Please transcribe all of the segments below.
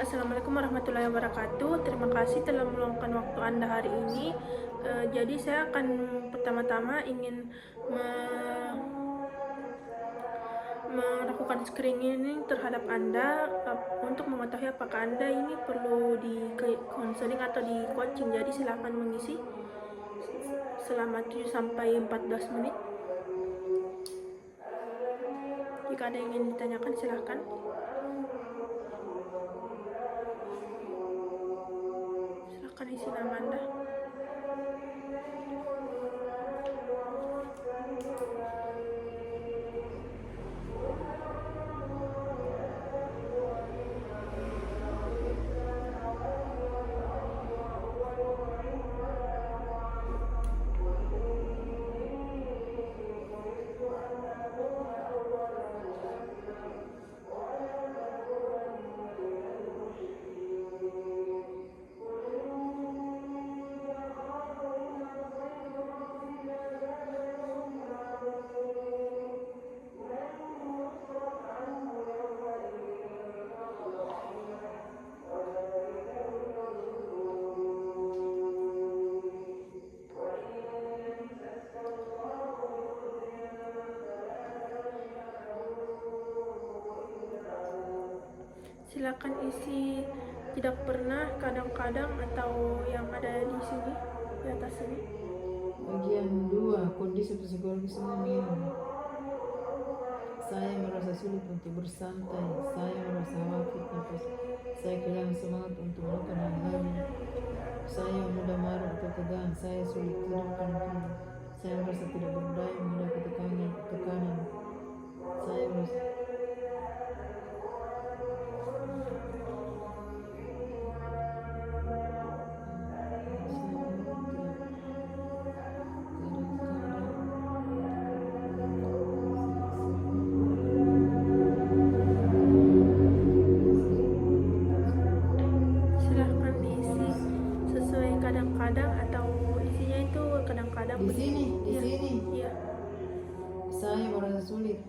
Assalamualaikum warahmatullahi wabarakatuh. Terima kasih telah meluangkan waktu Anda hari ini. Jadi saya akan pertama-tama ingin melakukan screening terhadap Anda untuk mengetahui apakah Anda ini perlu di counseling atau di coaching. Jadi silakan mengisi selama 7 sampai 14 menit. Jika ada yang ingin ditanyakan silakan. Silakan isi nama Anda. Silakan isi tidak pernah, kadang-kadang, atau yang ada di sini, di atas sini. Bagian 2, kondisi psikologis umum. Saya merasa sulit untuk bersantai, saya merasa khawatir nafas, saya kehilangan semangat untuk melakukan hal-hal, saya mudah marah atau tegang, saya sulit tidur karena saya merasa tidak berdaya menghadapi tekanan, saya merasa Silahkan diisi sesuai kadang-kadang atau isinya itu kadang-kadang di sini, Iya. Iya. saya merasa sulit.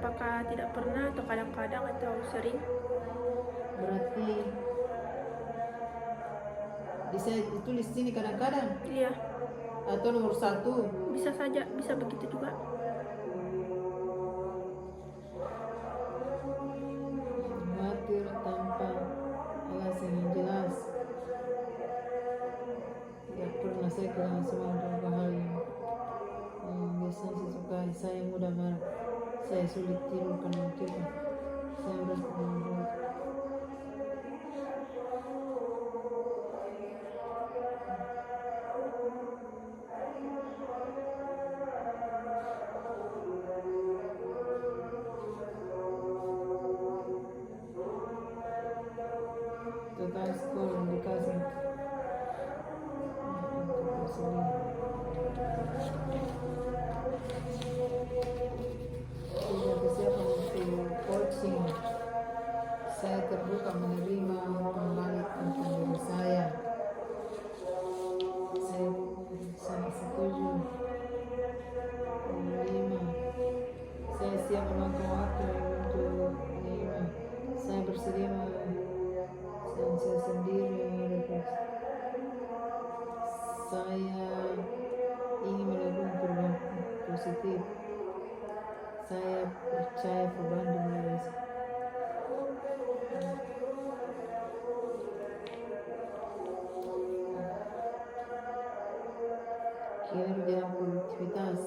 Apakah tidak pernah atau kadang-kadang atau sering? Berarti bisa ditulis sini kadang-kadang Iya. atau nomor 1. Bisa saja, bisa begitu juga. Khawatir tanpa alasan yang jelas. Tidak pernah saya kehilangan semangat untuk hal yang biasanya saya sukai. Saya mudah marah. Saya sulit tidur karena kita. Saya merasa membuat total skor yang dikasih untuk bersedih. Tidak kesiapan untuk coaching. Saya terbuka menerima kembali tentang diri saya. Saya sangat setuju. 5. Saya siap memakai waktu untuk 5. Saya bersedia saya sendiri merefleksi. Saya ingin melakukan perubahan positif. Saya percaya perubahan dimulai. Kinerja dan produktivitas.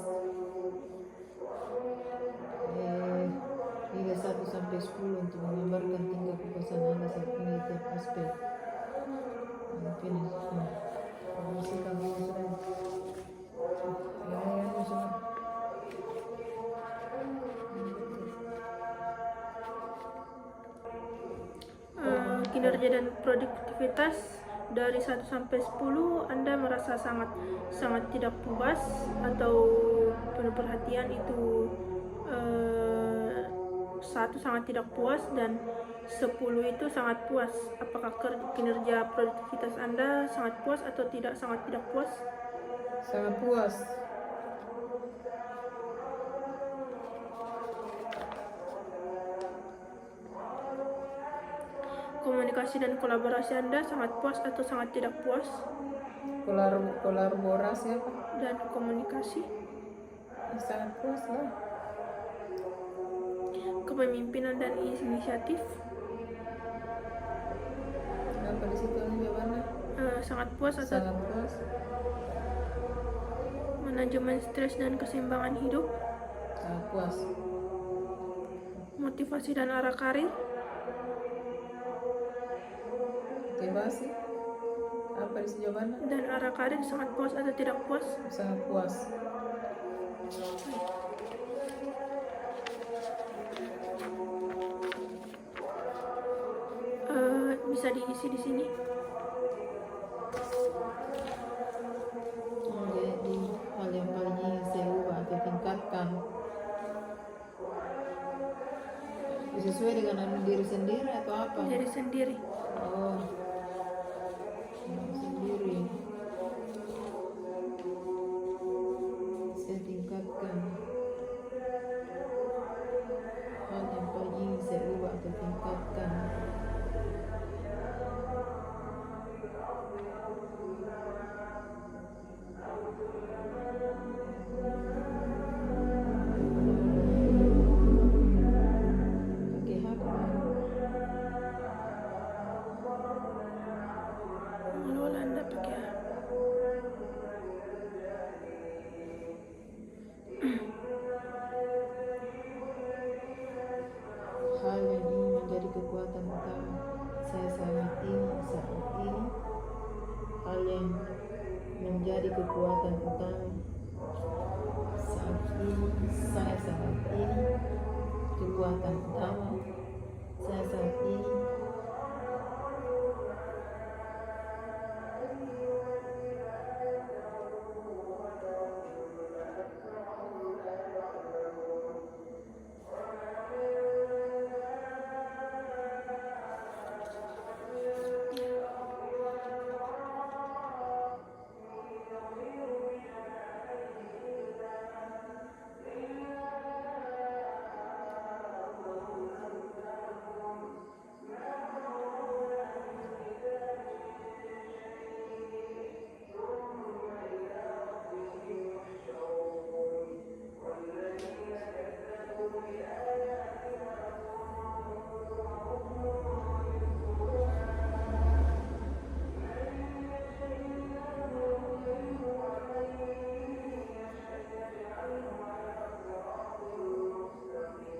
Hingga 1 sampai 10 untuk menggambarkan tingkat kepuasan Anda saat ini di tiap aspek. Kinerja dan produktivitas dari 1 sampai 10, Anda merasa sangat tidak puas atau penuh perhatian. Itu 1 sangat tidak puas dan 10 itu sangat puas. Apakah kinerja produktivitas Anda sangat puas atau sangat tidak puas? Sangat puas. Komunikasi dan kolaborasi Anda sangat puas atau sangat tidak puas? Kolaborasi apa? Dan komunikasi. Sangat puas lah. Kepemimpinan dan inisiatif. Kenapa di situ jawabannya? Sangat puas atau Sangat puas. manajemen stres dan keseimbangan hidup. Sangat puas. Motivasi dan arah karir. Motivasi. Apa di situ jawabannya? Dan arah karir sangat puas atau tidak puas? Sangat puas. Bisa diisi di sini. Jadi hal yang paling ingin saya ubah atau tingkatkan sesuai dengan diri sendiri atau apa? Diri sendiri. Oh, diri sendiri. Saya tingkatkan hal yang paling ingin saya ubah atau tingkatkan. Pakai apa? Mengelola Anda pakai Hal yang ingin menjadi kekuatan utama saya saat ini. Hal yang menjadi kekuatan utama saya saat ini. Kekuatan utama saya saat ini.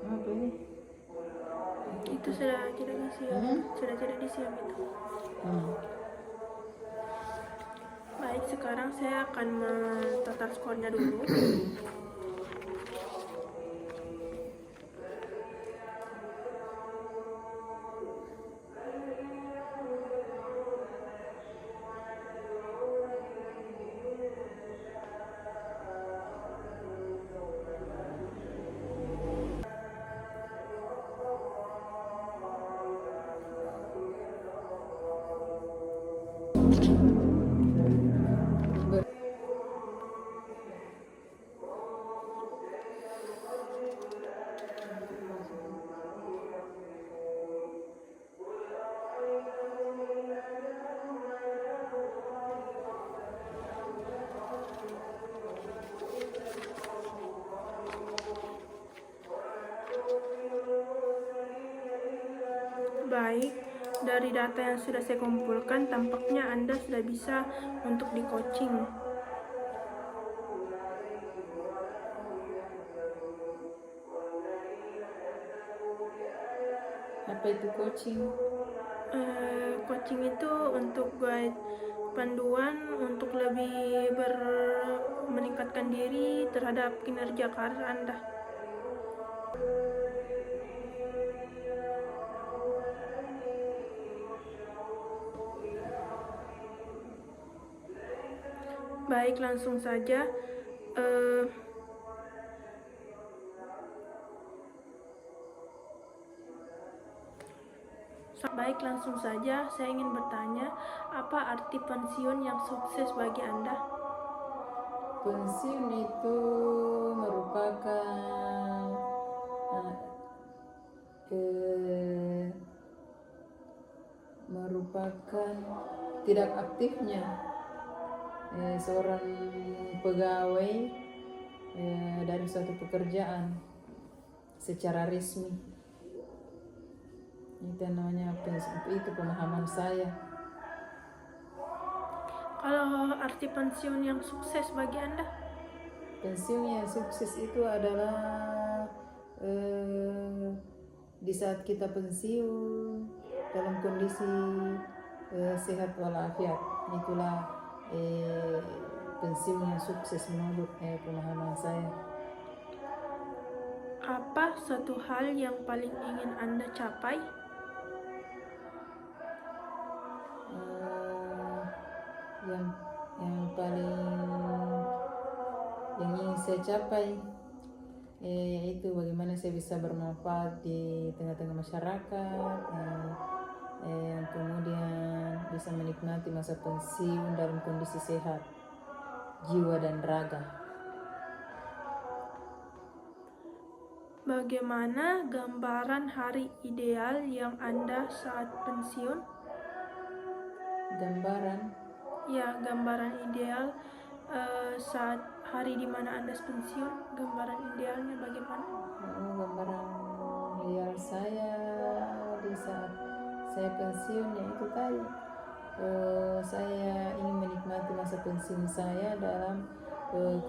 Apa ini? itu sudah tidak diisi ya. Sudah tidak diisi yang itu. Baik, sekarang saya akan mentotal skornya dulu. Baik, dari data yang sudah saya kumpulkan, tampaknya Anda sudah bisa untuk di coaching. Apa itu coaching? Coaching itu untuk guide panduan untuk lebih meningkatkan diri terhadap kinerja karir Anda. Baik, langsung saja. Baik, langsung saja. Saya ingin bertanya, apa arti pensiun yang sukses bagi Anda? Pensiun itu merupakan merupakan tidak aktifnya seorang pegawai dari suatu pekerjaan secara resmi. Itu namanya itu pemahaman saya. Kalau arti pensiun yang sukses bagi Anda? Pensiun yang sukses itu adalah di saat kita pensiun dalam kondisi sehat walafiat. Itulah pensiun yang sukses menurut pemahaman saya. Apa satu hal yang paling ingin Anda capai? Yang paling yang ingin saya capai yaitu bagaimana saya bisa bermanfaat di tengah-tengah masyarakat, yang kemudian bisa menikmati masa pensiun dalam kondisi sehat jiwa dan raga. Bagaimana gambaran hari ideal yang Anda saat pensiun? Gambaran ideal saat hari di mana Anda pensiun, gambaran idealnya bagaimana? Gambaran ideal saya di saat saya pensiun yaitu tadi saya ingin menikmati masa pensiun saya dalam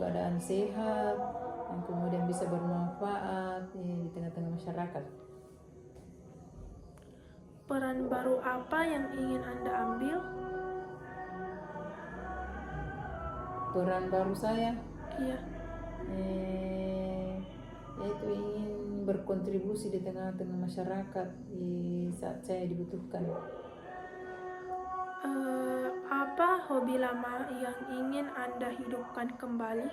keadaan sehat yang kemudian bisa bermanfaat di tengah-tengah masyarakat. Peran baru apa yang ingin Anda ambil? Peran baru saya? Iya. Yaitu ingin berkontribusi di tengah-tengah masyarakat di saat saya dibutuhkan. Apa hobi lama yang ingin Anda hidupkan kembali?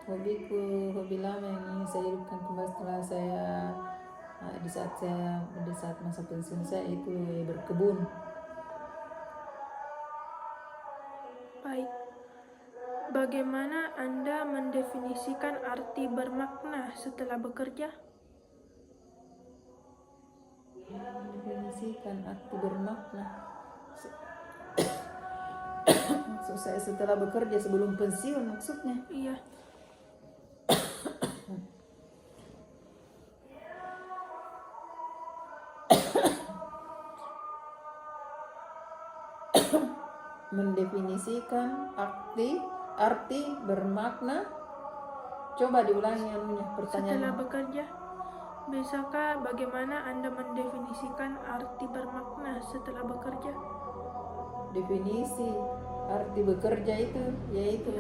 Hobi lama yang ingin saya hidupkan kembali setelah saya di saat masa pensiun saya itu berkebun. Baik. Bagaimana Anda mendefinisikan arti bermakna setelah bekerja? Mendefinisikan arti bermakna. Maksud saya setelah bekerja sebelum pensiun maksudnya? Iya. Mendefinisikan arti bermakna. Coba diulangi pertanyaannya. Setelah bekerja, bisakah bagaimana Anda mendefinisikan arti bermakna setelah bekerja? Definisi arti bekerja itu yaitu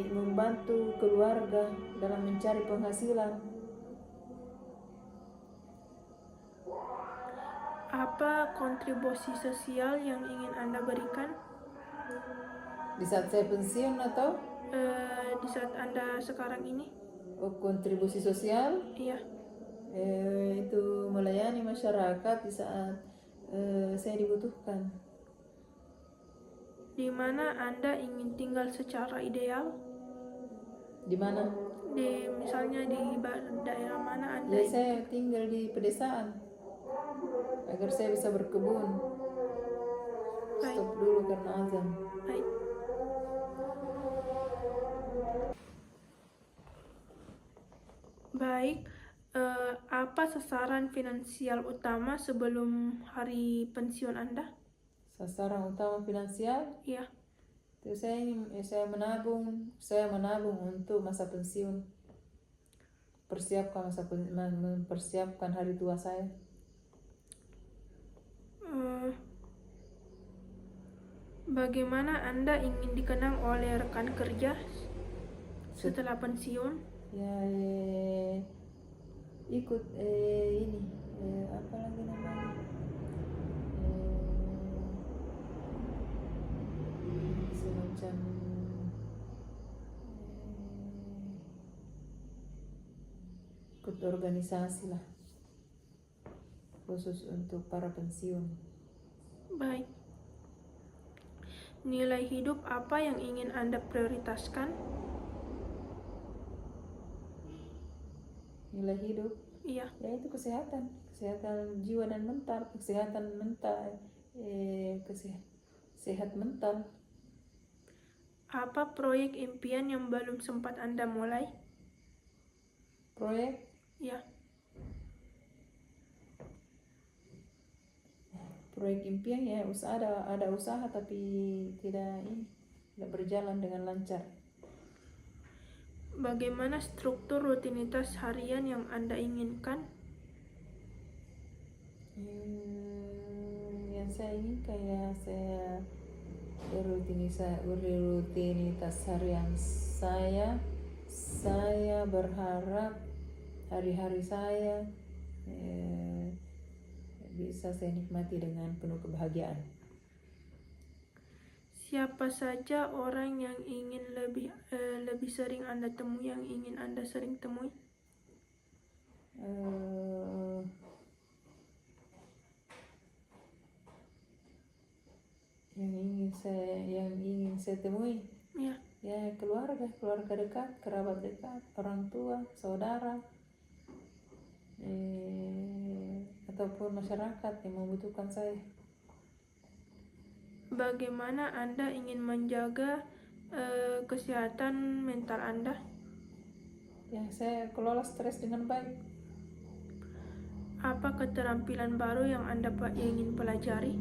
membantu keluarga dalam mencari penghasilan. Apa kontribusi sosial yang ingin Anda berikan? Di saat saya pensiun atau? Di saat Anda sekarang ini? Kontribusi sosial? Iya. Itu melayani masyarakat di saat saya dibutuhkan. Di mana Anda ingin tinggal secara ideal? Di mana? Misalnya di daerah mana Anda? Ya, saya tinggal di pedesaan agar saya bisa berkebun. Baik. Stop dulu karena azan. Baik. Baik. Apa sasaran finansial utama sebelum hari pensiun Anda? Sasaran utama finansial? Iya. Itu saya menabung untuk masa pensiun. Mempersiapkan hari tua saya. Bagaimana Anda ingin dikenang oleh rekan kerja setelah pensiun? Ya, ikut apa lagi namanya? Semacam ikut organisasi lah, khusus untuk para pensiun. Baik. Nilai hidup apa yang ingin Anda prioritaskan? nilai hidup. Iya. Ya itu kesehatan jiwa dan mental, kesehatan mental, sehat mental. Apa proyek impian yang belum sempat Anda mulai? Proyek Ya. impian ya, ada usaha tapi tidak berjalan dengan lancar. Bagaimana struktur rutinitas harian yang Anda inginkan? Yang saya inginkan ya, saya rutinitas harian saya berharap hari-hari saya bisa saya nikmati dengan penuh kebahagiaan. Siapa saja orang yang ingin lebih sering Anda temui, yang ingin Anda sering temui? Yang ingin saya temui Ya. ya keluarga dekat, kerabat dekat, orang tua, saudara, ataupun masyarakat yang membutuhkan saya. Bagaimana Anda ingin menjaga kesehatan mental Anda? Ya, saya kelola stres dengan baik. Apa keterampilan baru yang Anda ingin pelajari?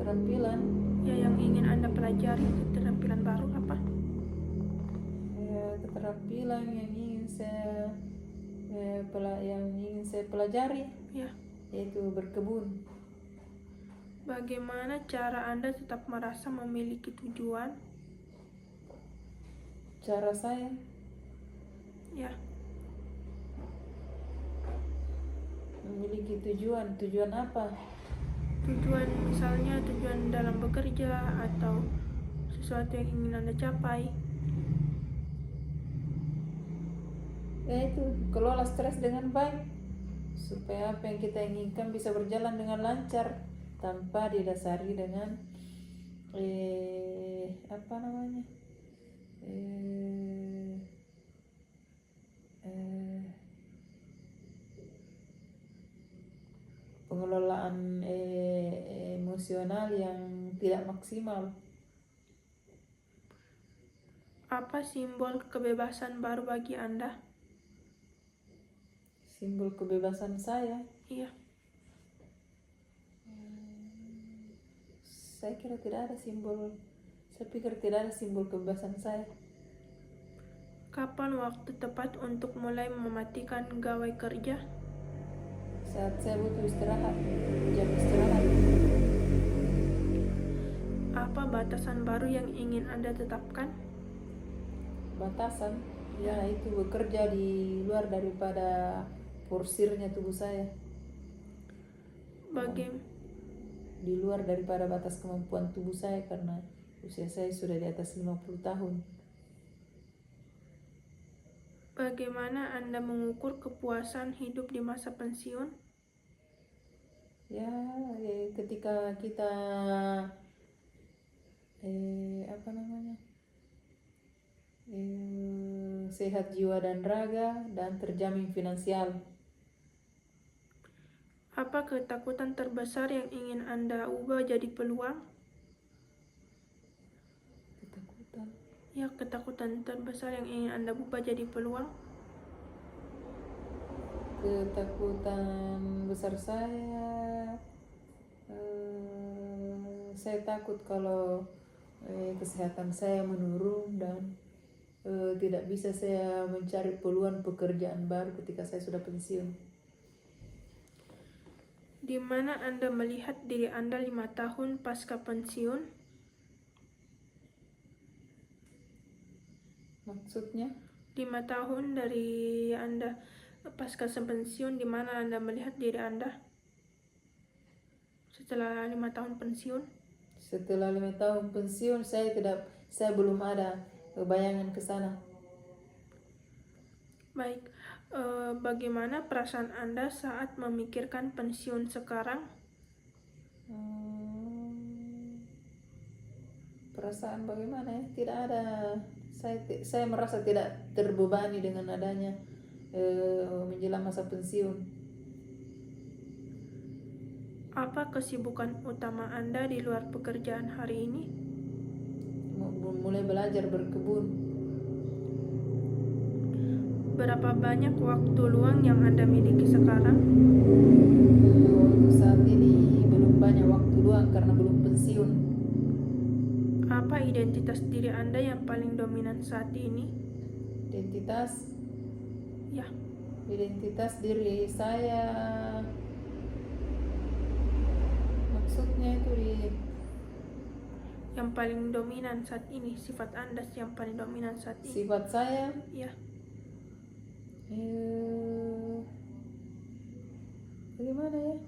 Keterampilan Ya, yang ingin Anda pelajari, keterampilan baru apa? Keterampilan yang ingin saya pelajari Ya. yaitu berkebun. Bagaimana cara Anda tetap merasa memiliki tujuan? Cara saya Ya. memiliki tujuan apa? Tujuan misalnya tujuan dalam bekerja atau sesuatu yang ingin Anda capai. Yaitu kelola stres dengan baik supaya apa yang kita inginkan bisa berjalan dengan lancar tanpa didasari dengan pengelolaan emosional yang tidak maksimal. Apa simbol kebebasan baru bagi Anda? Simbol kebebasan saya? Iya. Saya kira tidak ada simbol. Saya pikir tidak ada simbol kebebasan saya. Kapan waktu tepat untuk mulai mematikan gawai kerja? Saat saya butuh istirahat, jam istirahat. Apa batasan baru yang ingin Anda tetapkan? Batasan? Ya, itu bekerja di luar daripada porsirnya tubuh saya. Di luar daripada batas kemampuan tubuh saya karena usia saya sudah di atas 50 tahun. Bagaimana Anda mengukur kepuasan hidup di masa pensiun? Ya, ketika kita sehat jiwa dan raga dan terjamin finansial. Apa ketakutan terbesar yang ingin Anda ubah jadi peluang? Ketakutan? Ya, ketakutan terbesar yang ingin Anda ubah jadi peluang? Ketakutan besar saya takut kalau kesehatan saya menurun dan tidak bisa saya mencari peluang pekerjaan baru ketika saya sudah pensiun. Di mana Anda melihat diri Anda 5 tahun pasca pensiun? Maksudnya? 5 tahun dari Anda pasca pensiun, di mana Anda melihat diri Anda setelah 5 tahun pensiun? Setelah 5 tahun pensiun, saya belum ada bayangan ke sana. Baik, bagaimana perasaan Anda saat memikirkan pensiun sekarang? Perasaan bagaimana ya? Tidak ada. Saya merasa tidak terbebani dengan adanya menjelang masa pensiun. Apa kesibukan utama Anda di luar pekerjaan hari ini? Mulai belajar berkebun. Berapa banyak waktu luang yang Anda miliki sekarang? Untuk saat ini belum banyak waktu luang karena belum pensiun. Apa identitas diri Anda yang paling dominan saat ini? Identitas Ya, diri saya, maksudnya itu yang paling dominan saat ini, sifat Anda yang paling dominan saat ini. sifat saya Ya, bagaimana ya?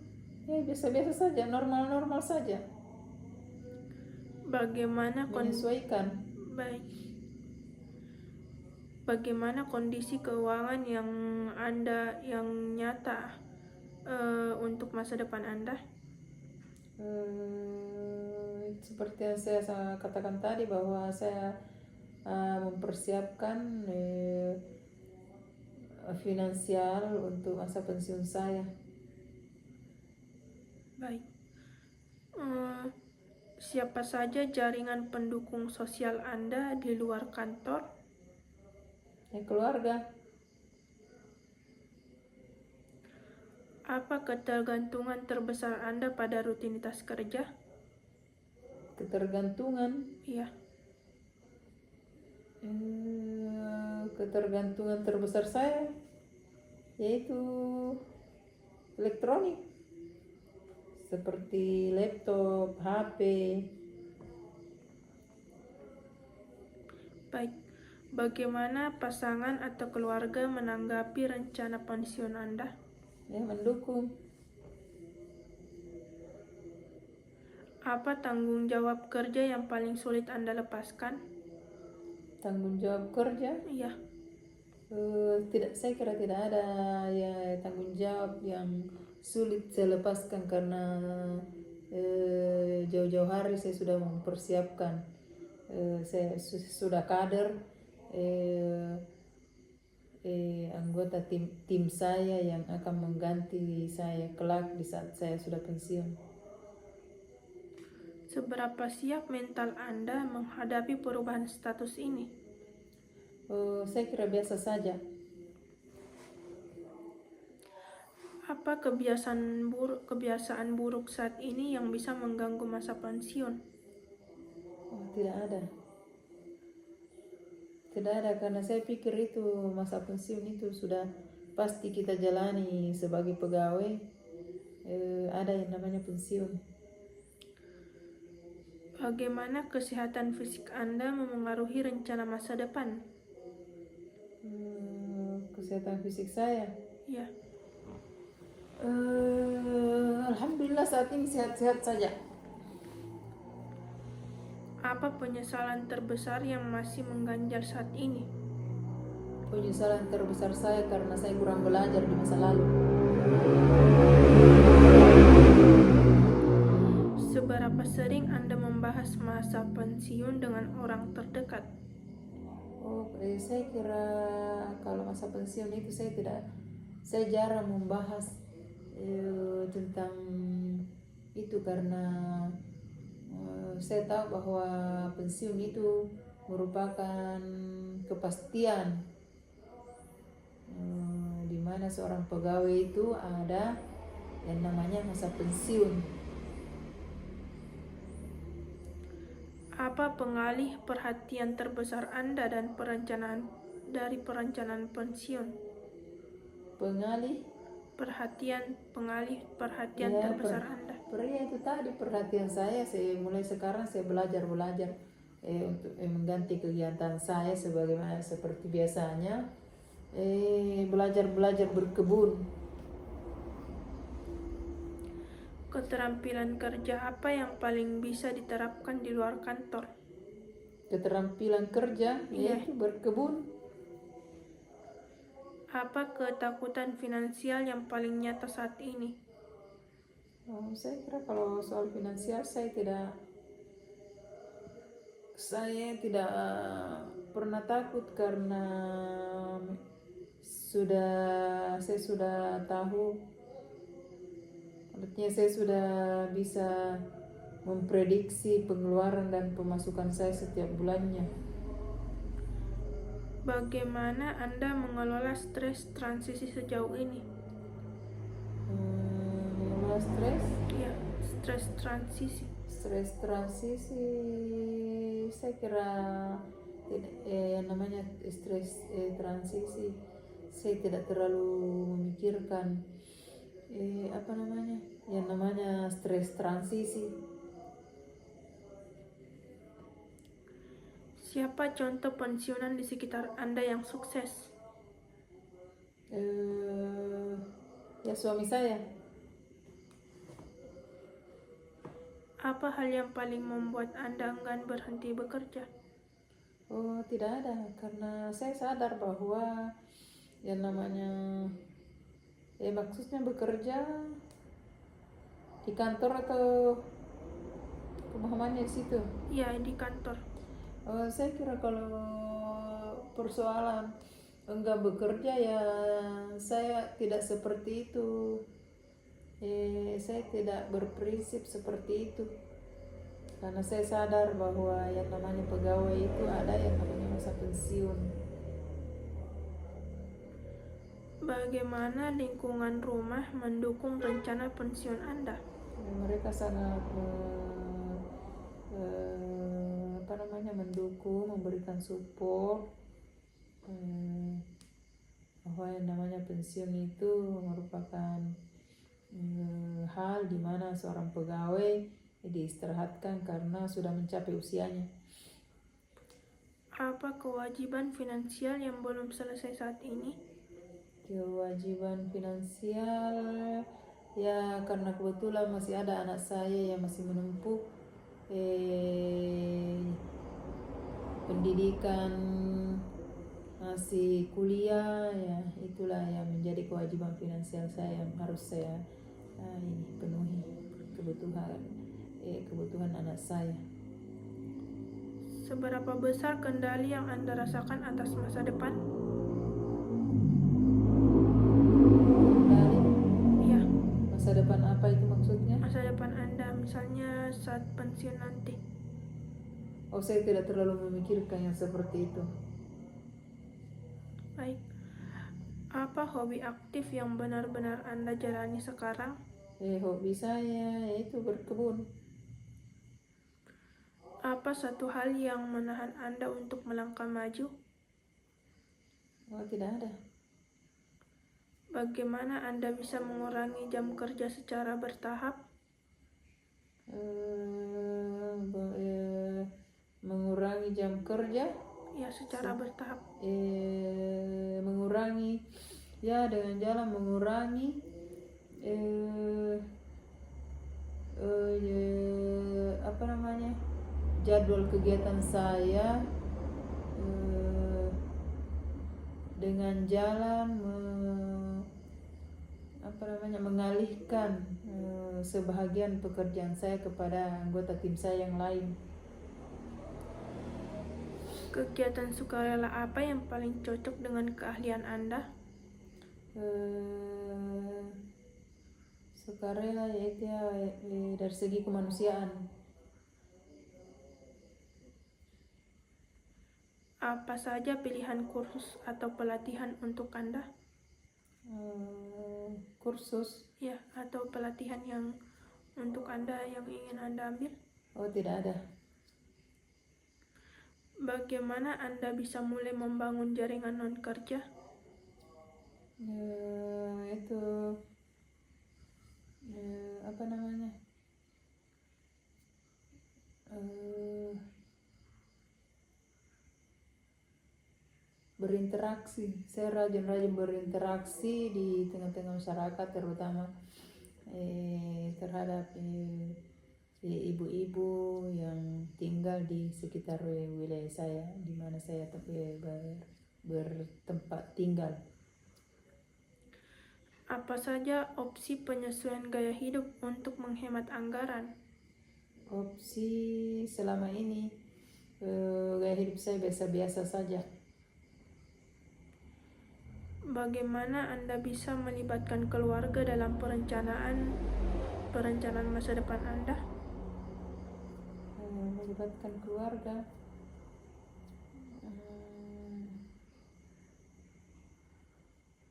Biasa-biasa saja, normal-normal saja. bagaimana Menyesuaikan. baik. Bagaimana kondisi keuangan yang Anda yang nyata untuk masa depan Anda? Seperti yang saya katakan tadi bahwa saya mempersiapkan finansial untuk masa pensiun saya. Baik. Siapa saja jaringan pendukung sosial Anda di luar kantor? Keluarga. Apa ketergantungan terbesar Anda pada rutinitas kerja? Ketergantungan. Iya. Ketergantungan terbesar saya yaitu elektronik seperti laptop, HP. Baik. Bagaimana pasangan atau keluarga menanggapi rencana pensiun Anda? Mendukung. Apa tanggung jawab kerja yang paling sulit Anda lepaskan? Tanggung jawab kerja? Iya. Saya kira tidak ada ya tanggung jawab yang sulit saya lepaskan karena jauh-jauh hari saya sudah mempersiapkan. Saya sudah kader anggota tim saya yang akan mengganti saya kelak di saat saya sudah pensiun. Seberapa siap mental Anda menghadapi perubahan status ini? Saya kira biasa saja. Apa kebiasaan buruk saat ini yang bisa mengganggu masa pensiun? Tidak ada. Tidak ada karena saya pikir itu masa pensiun itu sudah pasti kita jalani sebagai pegawai. Ada yang namanya pensiun. Bagaimana kesehatan fisik Anda memengaruhi rencana masa depan? Kesehatan fisik saya? Ya. Alhamdulillah saat ini sehat-sehat saja. Apa penyesalan terbesar yang masih mengganjal saat ini? Penyesalan terbesar saya karena saya kurang belajar di masa lalu. Seberapa sering Anda membahas masa pensiun dengan orang terdekat? Saya kira kalau masa pensiun itu saya jarang membahas tentang itu karena saya tahu bahwa pensiun itu merupakan kepastian di mana seorang pegawai itu ada yang namanya masa pensiun. Apa pengalih perhatian terbesar Anda dan perencanaan pensiun? Pengalih perhatian terbesar Anda. Itu tadi perhatian saya mulai sekarang saya belajar untuk mengganti kegiatan saya sebagaimana seperti biasanya belajar berkebun. Keterampilan kerja apa yang paling bisa diterapkan di luar kantor? Keterampilan kerja yaitu berkebun. Apa ketakutan finansial yang paling nyata saat ini? Saya kira kalau soal finansial saya tidak pernah takut karena saya sudah tahu, artinya saya sudah bisa memprediksi pengeluaran dan pemasukan saya setiap bulannya. Bagaimana Anda mengelola stres transisi sejauh ini? Mengelola stres? Ya, stres transisi. Stres transisi, saya kira tidak, yang namanya stres transisi, saya tidak terlalu memikirkan apa namanya, yang namanya stres transisi. Siapa contoh pensiunan di sekitar Anda yang sukses? Ya suami saya. Apa hal yang paling membuat Anda enggan berhenti bekerja? Oh, tidak ada, karena saya sadar bahwa yang namanya maksudnya bekerja di kantor atau pemahamannya di situ. Ya, di kantor. Saya kira kalau persoalan enggak bekerja ya saya tidak seperti itu. Saya tidak berprinsip seperti itu. Karena saya sadar bahwa yang namanya pegawai itu ada yang namanya masa pensiun. Bagaimana lingkungan rumah mendukung rencana pensiun Anda? Mereka sangat mendukung, memberikan support bahwa yang namanya pensiun itu merupakan hal di mana seorang pegawai diistirahatkan karena sudah mencapai usianya. Apa kewajiban finansial yang belum selesai saat ini? Kewajiban finansial ya karena kebetulan masih ada anak saya yang masih menempuh pendidikan, masih kuliah, ya itulah yang menjadi kewajiban finansial saya yang harus saya penuhi kebutuhan anak saya. Seberapa besar kendali yang Anda rasakan atas masa depan? Kendali? Ya, Masa depan apa itu maksudnya? masa depan Anda, misalnya saat pensiun nanti. Oh, saya tidak terlalu memikirkan yang seperti itu. Baik. Apa hobi aktif yang benar-benar Anda jalani sekarang? Hobi saya yaitu berkebun. Apa satu hal yang menahan Anda untuk melangkah maju? Oh, tidak ada. Bagaimana Anda bisa mengurangi jam kerja secara bertahap? Mengurangi jam kerja? Ya, secara bertahap. Mengurangi ya dengan jalan mengurangi apa namanya, jadwal kegiatan saya dengan jalan mengalihkan sebahagian pekerjaan saya kepada anggota tim saya yang lain. Kegiatan sukarela apa yang paling cocok dengan keahlian Anda? Sukarela yaitu dari segi kemanusiaan. Apa saja pilihan kursus atau pelatihan untuk Anda? Kursus? Ya, atau pelatihan yang untuk Anda yang ingin Anda ambil? Oh, tidak ada. Bagaimana Anda bisa mulai membangun jaringan non-kerja? Itu apa namanya? Berinteraksi. Saya rajin-rajin berinteraksi di tengah-tengah masyarakat, terutama terhadap ibu-ibu yang tinggal di sekitar wilayah saya, di mana saya bertempat tinggal. Apa saja opsi penyesuaian gaya hidup untuk menghemat anggaran? Opsi selama ini gaya hidup saya biasa-biasa saja. Bagaimana Anda bisa melibatkan keluarga dalam perencanaan masa depan Anda? Melibatkan keluarga.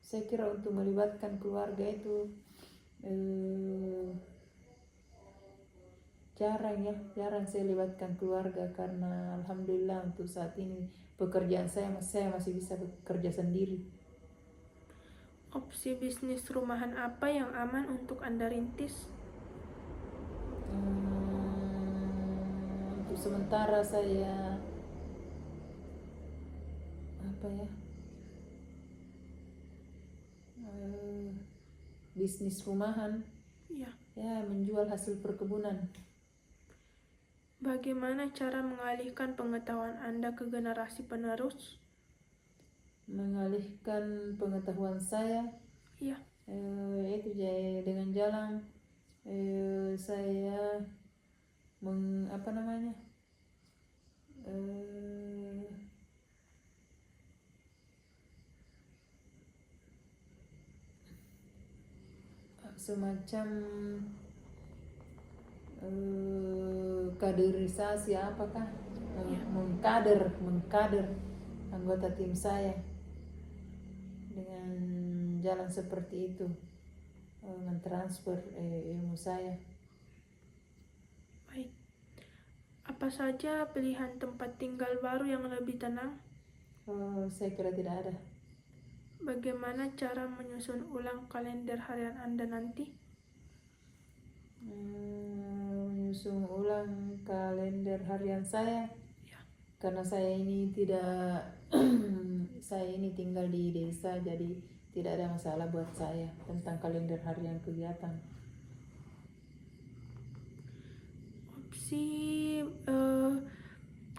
Saya kira untuk melibatkan keluarga itu jarang saya libatkan keluarga, karena alhamdulillah untuk saat ini pekerjaan saya masih bisa bekerja sendiri. Opsi bisnis rumahan apa yang aman untuk Anda rintis? Untuk sementara saya bisnis rumahan, Ya. menjual hasil perkebunan. Bagaimana cara mengalihkan pengetahuan Anda ke generasi penerus? Mengalihkan pengetahuan saya, Ya. itu dengan jalan saya semacam kaderisasi, apakah mengkader anggota tim saya dengan jalan seperti itu, mentransfer ilmu saya. Baik. Apa saja pilihan tempat tinggal baru yang lebih tenang? Saya kira tidak ada. Bagaimana cara menyusun ulang kalender harian Anda nanti? Menyusun ulang kalender harian saya, Ya. karena saya ini saya ini tinggal di desa, jadi tidak ada masalah buat saya tentang kalender harian kegiatan.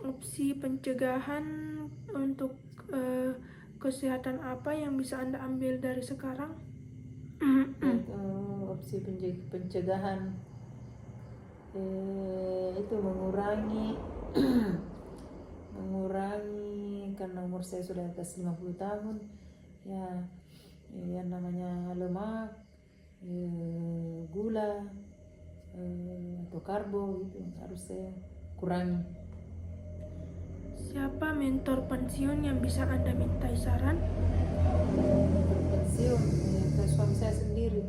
Opsi pencegahan untuk kesehatan apa yang bisa Anda ambil dari sekarang? Opsi pencegahan itu mengurangi karena umur saya sudah atas 50 tahun, yang namanya lemak, gula, atau karbo gitu harus saya kurangi. Siapa mentor pensiun yang bisa Anda mintai saran? Pensiun, suami saya sendiri.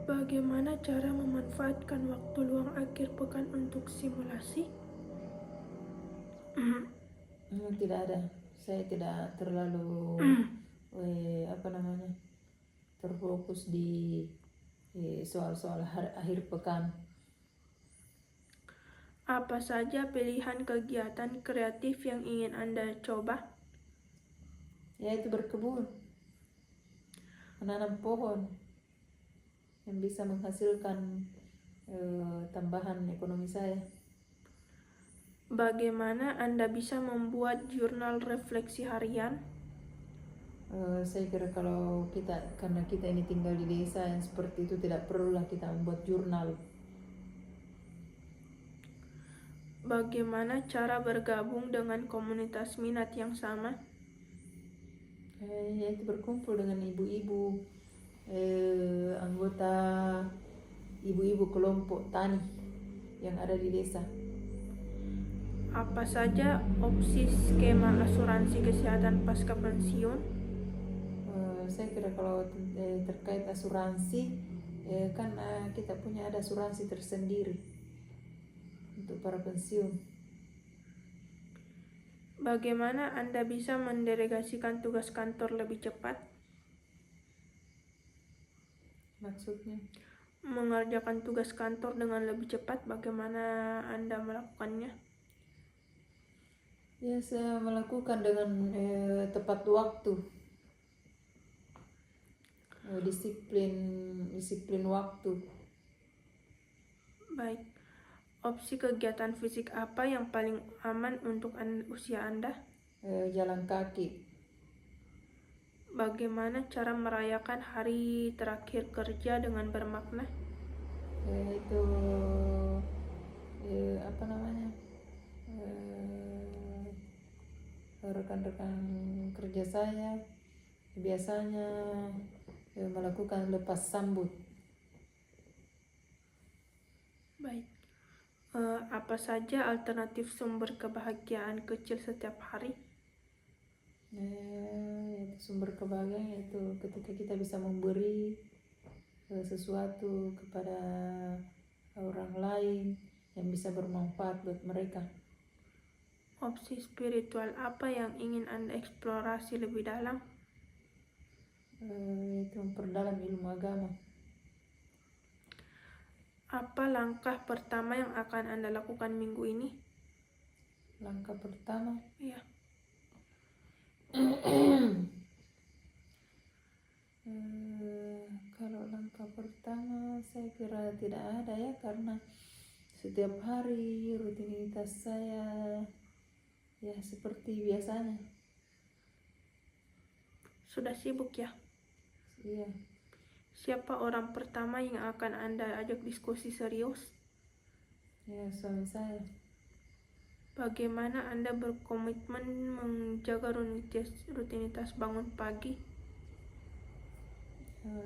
Bagaimana cara memanfaatkan waktu luang akhir pekan untuk simulasi? Tidak ada. Saya tidak terlalu terfokus di soal-soal akhir pekan. Apa saja pilihan kegiatan kreatif yang ingin Anda coba? Yaitu berkebun, menanam pohon yang bisa menghasilkan tambahan ekonomi saya. Bagaimana Anda bisa membuat jurnal refleksi harian? Saya kira karena kita ini tinggal di desa yang seperti itu, tidak perlulah kita membuat jurnal. Bagaimana cara bergabung dengan komunitas minat yang sama? Yaitu berkumpul dengan ibu-ibu, anggota ibu-ibu kelompok tani yang ada di desa. Apa saja opsi skema asuransi kesehatan pasca pensiun? Saya kira kalau terkait asuransi, kan kita punya ada asuransi tersendiri untuk para pensiun. Bagaimana Anda bisa mendelegasikan tugas kantor lebih cepat? Maksudnya? Mengerjakan tugas kantor dengan lebih cepat, bagaimana Anda melakukannya? Ya, saya melakukan dengan tepat waktu, disiplin waktu. Baik. Opsi kegiatan fisik apa yang paling aman untuk usia Anda? Jalan kaki. Bagaimana cara merayakan hari terakhir kerja dengan bermakna? Itu rekan-rekan kerja saya biasanya melakukan lepas sambut. Baik. Apa saja alternatif sumber kebahagiaan kecil setiap hari? Yaitu sumber kebahagiaan yaitu ketika kita bisa memberi sesuatu kepada orang lain yang bisa bermanfaat buat mereka. Opsi spiritual apa yang ingin Anda eksplorasi lebih dalam? Itu memperdalam ilmu agama. Apa langkah pertama yang akan Anda lakukan minggu ini? Langkah pertama, Ya. kalau langkah pertama saya kira tidak ada ya, karena setiap hari rutinitas saya ya seperti biasanya. Sudah sibuk ya? Iya. Siapa orang pertama yang akan Anda ajak diskusi serius? Ya, suami saya. Bagaimana Anda berkomitmen menjaga rutinitas bangun pagi?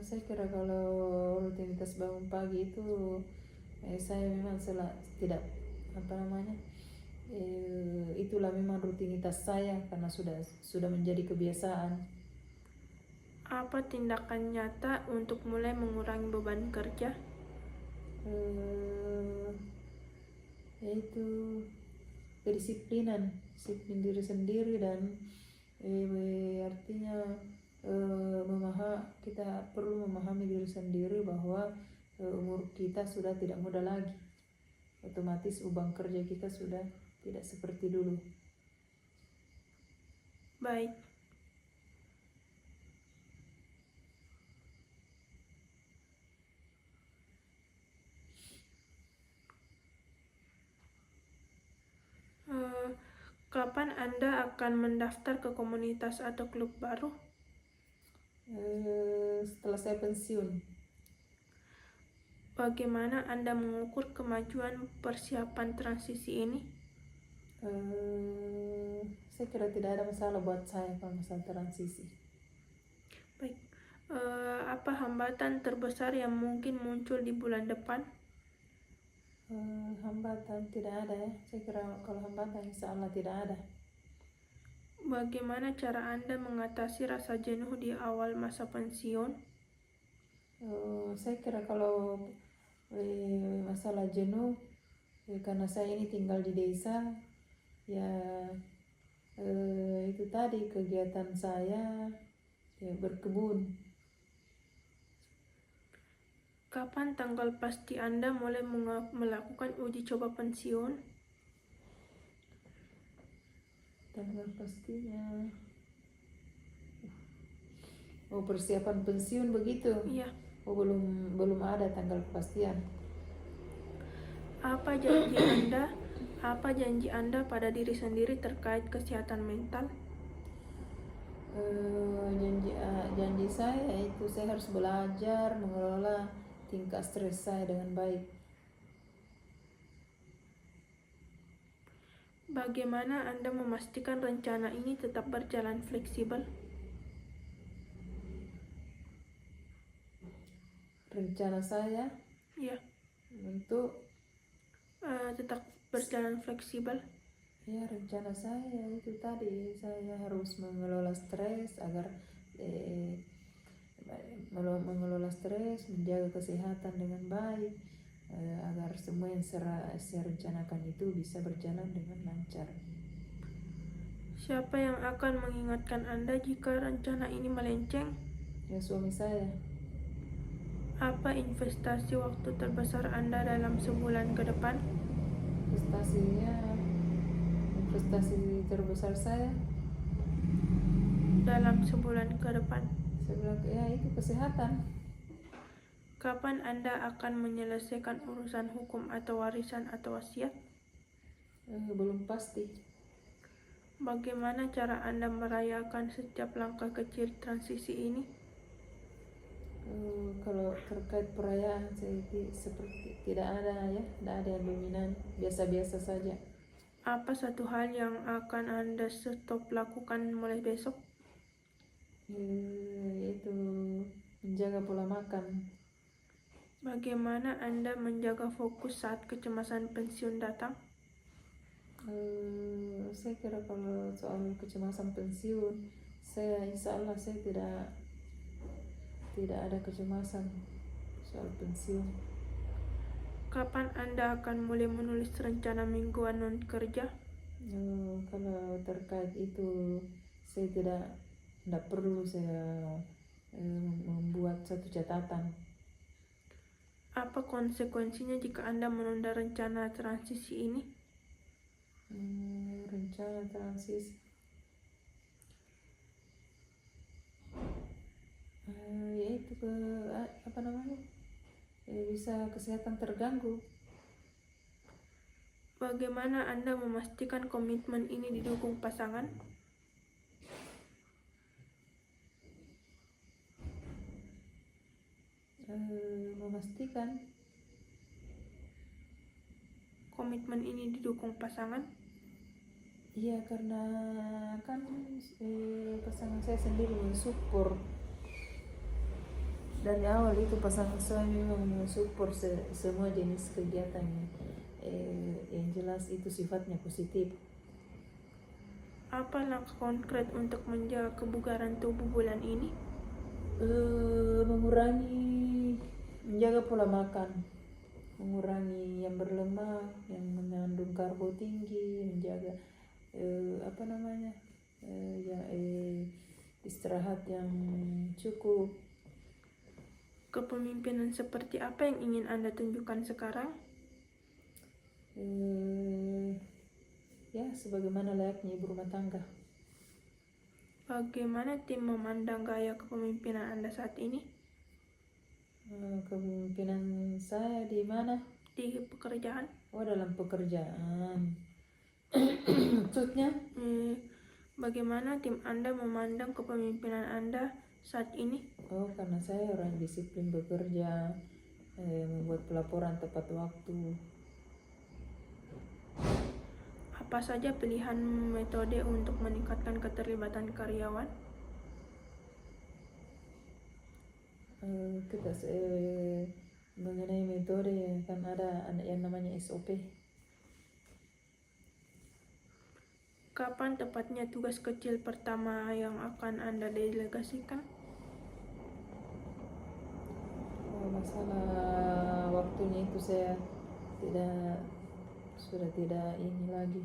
Saya kira kalau rutinitas bangun pagi itu saya memang tidak itulah memang rutinitas saya karena sudah menjadi kebiasaan. Apa tindakan nyata untuk mulai mengurangi beban kerja? Yaitu kedisiplinan, disiplin diri sendiri dan artinya kita perlu memahami diri sendiri bahwa umur kita sudah tidak muda lagi, otomatis uang kerja kita sudah tidak seperti dulu. Baik. Kapan Anda akan mendaftar ke komunitas atau klub baru? Setelah saya pensiun. Bagaimana Anda mengukur kemajuan persiapan transisi ini? Saya kira tidak ada masalah buat saya kalau masalah transisi. Baik. Apa hambatan terbesar yang mungkin muncul di bulan depan? Hambatan tidak ada ya. Saya kira kalau hambatan insya Allah tidak ada. Bagaimana cara Anda mengatasi rasa jenuh di awal masa pensiun? Saya kira kalau masalah jenuh, karena saya ini tinggal di desa, ya itu tadi kegiatan saya ya berkebun. Kapan tanggal pasti Anda mulai melakukan uji coba pensiun? Tanggal pastinya. Persiapan pensiun begitu? Iya. Belum ada tanggal kepastian. Apa janji Anda pada diri sendiri terkait kesehatan mental? Janji saya itu saya harus belajar mengelola tingkat stres saya dengan baik. Bagaimana Anda memastikan rencana ini tetap berjalan fleksibel? Rencana saya Ya. untuk Tetap berjalan fleksibel. Ya, rencana saya itu tadi, saya harus mengelola stres agar mengelola stres, menjaga kesehatan dengan baik, agar semua yang saya rencanakan itu bisa berjalan dengan lancar. Siapa yang akan mengingatkan Anda jika rencana ini melenceng? Ya, suami saya. Apa investasi waktu terbesar Anda dalam sebulan ke depan? Investasi terbesar saya dalam sebulan ke depan. Ya itu kesehatan. Kapan Anda akan menyelesaikan urusan hukum atau warisan atau wasiat? Belum pasti. Bagaimana cara Anda merayakan setiap langkah kecil transisi ini? Kalau terkait perayaan saya seperti tidak ada ya, tidak ada yang dominan, biasa-biasa saja. Apa satu hal yang akan Anda stop lakukan mulai besok? Itu menjaga pola makan. Bagaimana Anda menjaga fokus saat kecemasan pensiun datang? Saya kira kalau soal kecemasan pensiun, saya insya Allah saya tidak ada kecemasan soal pensiun. Kapan Anda akan mulai menulis rencana mingguan non kerja? Kalau terkait itu saya tidak perlu saya membuat satu catatan. Apa konsekuensinya jika Anda menunda rencana transisi ini? Rencana transisi yaitu bisa kesehatan terganggu. Bagaimana Anda memastikan komitmen ini didukung pasangan? Memastikan Komitmen ini didukung pasangan? iya, karena kan pasangan saya sendiri mensupport dari awal. Itu pasangan saya memang mensupport semua jenis kegiatannya. Yang jelas itu sifatnya positif. Apa langkah konkret untuk menjaga kebugaran tubuh bulan ini? Menjaga pola makan, mengurangi yang berlemak, yang mengandung karbo tinggi, menjaga istirahat yang cukup. Kepemimpinan seperti apa yang ingin Anda tunjukkan sekarang? Ya, sebagaimana layaknya ibu rumah tangga. Bagaimana tim memandang gaya kepemimpinan Anda saat ini? Kepemimpinan saya di mana? Di pekerjaan? Dalam pekerjaan. Maksudnya? Bagaimana tim Anda memandang kepemimpinan Anda saat ini? Karena saya orang disiplin bekerja, membuat pelaporan tepat waktu. Apa saja pilihan metode untuk meningkatkan keterlibatan karyawan? Kita mengenai metode kan ada yang namanya SOP. Kapan tepatnya tugas kecil pertama yang akan Anda delegasikan? Masalah waktunya itu saya sudah tidak ini lagi.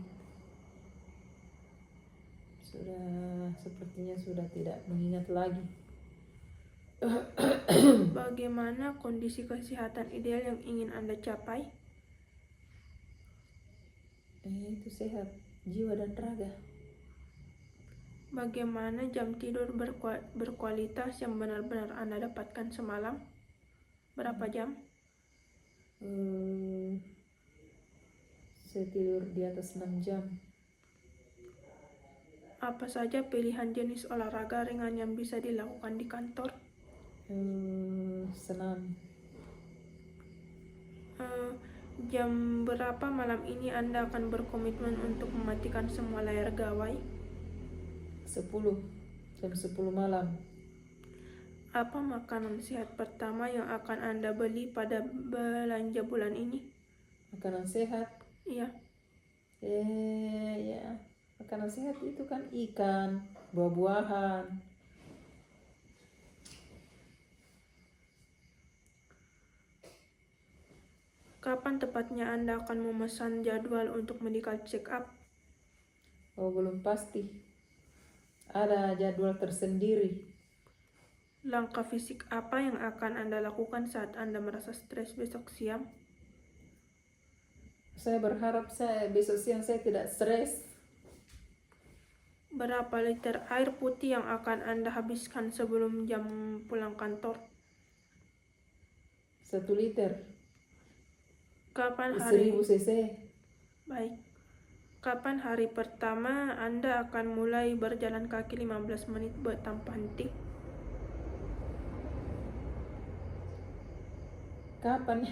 Sepertinya sudah tidak mengingat lagi. Bagaimana kondisi kesehatan ideal yang ingin Anda capai? Itu sehat jiwa dan raga. Bagaimana jam tidur berkualitas yang benar-benar Anda dapatkan semalam? Berapa jam? Saya tidur di atas 6 jam. Apa saja pilihan jenis olahraga ringan yang bisa dilakukan di kantor? Senam. Jam berapa malam ini Anda akan berkomitmen untuk mematikan semua layar gawai? 10. Jam 10 malam. Apa makanan sehat pertama yang akan Anda beli pada belanja bulan ini? Makanan sehat? Iya. Ya. Makanan sehat itu kan ikan, buah-buahan. Kapan tepatnya Anda akan memesan jadwal untuk medical check up? Belum pasti. Ada jadwal tersendiri. Langkah fisik apa yang akan Anda lakukan saat Anda merasa stres besok siang? Saya berharap besok siang saya tidak stres. Berapa liter air putih yang akan Anda habiskan sebelum jam pulang kantor? 1 liter. Kapan hari 1000 cc. Baik. Kapan hari pertama Anda akan mulai berjalan kaki 15 menit tanpa henti? Kapan?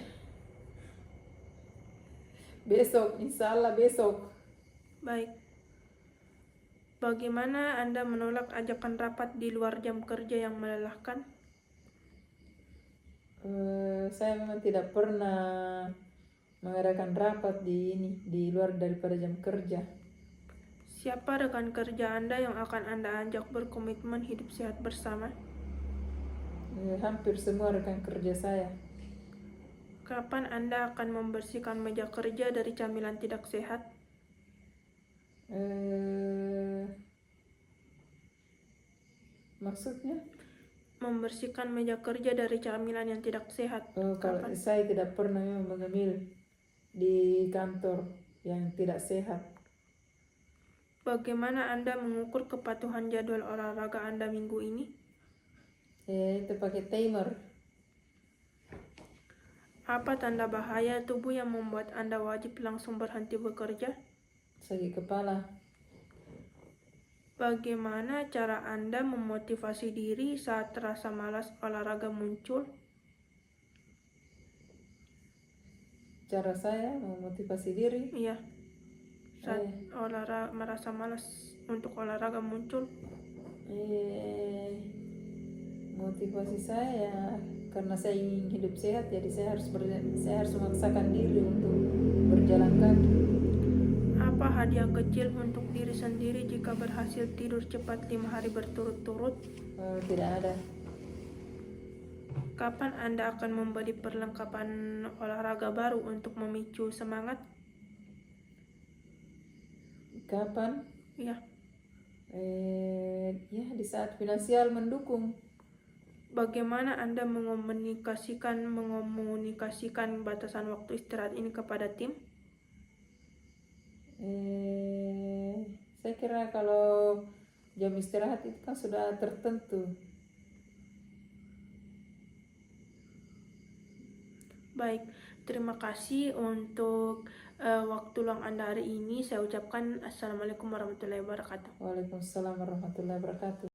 Besok, insya Allah besok. Baik. Bagaimana Anda menolak ajakan rapat di luar jam kerja yang melelahkan? Saya memang tidak pernah mengadakan rapat di luar daripada jam kerja. Siapa rekan kerja Anda yang akan Anda ajak berkomitmen hidup sehat bersama? Hampir semua rekan kerja saya. Kapan Anda akan membersihkan meja kerja dari camilan tidak sehat? Maksudnya? Membersihkan meja kerja dari camilan yang tidak sehat. Kalau Kapan? saya tidak pernah memang mengambil di kantor yang tidak sehat. Bagaimana Anda mengukur kepatuhan jadwal olahraga Anda minggu ini? Itu pakai timer. Apa tanda bahaya tubuh yang membuat Anda wajib langsung berhenti bekerja? Sakit kepala. Bagaimana cara Anda memotivasi diri saat rasa malas olahraga muncul? Cara saya memotivasi diri. Iya, saat merasa malas untuk olahraga muncul. Motivasi saya karena saya ingin hidup sehat, jadi saya harus memaksakan diri untuk berjalan kaki. Apa hadiah kecil untuk diri sendiri jika berhasil tidur cepat 5 hari berturut-turut? Tidak ada. Kapan Anda akan membeli perlengkapan olahraga baru untuk memicu semangat? Kapan? Ya. Ya, di saat finansial mendukung. Bagaimana Anda mengomunikasikan batasan waktu istirahat ini kepada tim? Saya kira kalau jam istirahat itu kan sudah tertentu. Baik, terima kasih untuk waktu luang Anda hari ini. Saya ucapkan Assalamualaikum warahmatullahi wabarakatuh. Waalaikumsalam warahmatullahi wabarakatuh.